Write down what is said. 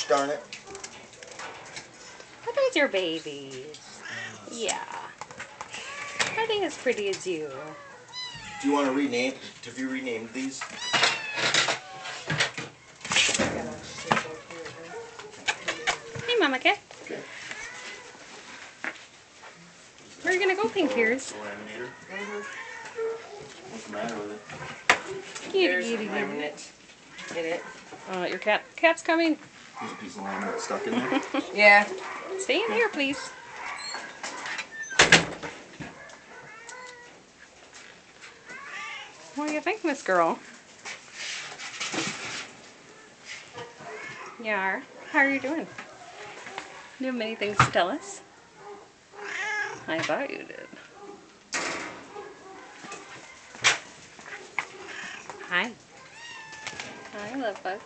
Darn it. Are those your babies? Yeah. Are they as pretty as you? Do you want to rename? Have you renamed these? Hey, Mama Cat. Okay. Where are you gonna go, Pink Ears? Laminator. What's the matter with it? There's a laminate in it. Your cat's coming. There's a piece of laminate stuck in there. Yeah. Stay in here, please. What do you think, Miss Girl? Yeah. How are you doing? Do you have many things to tell us? I thought you did. Hi. Hi, love bug.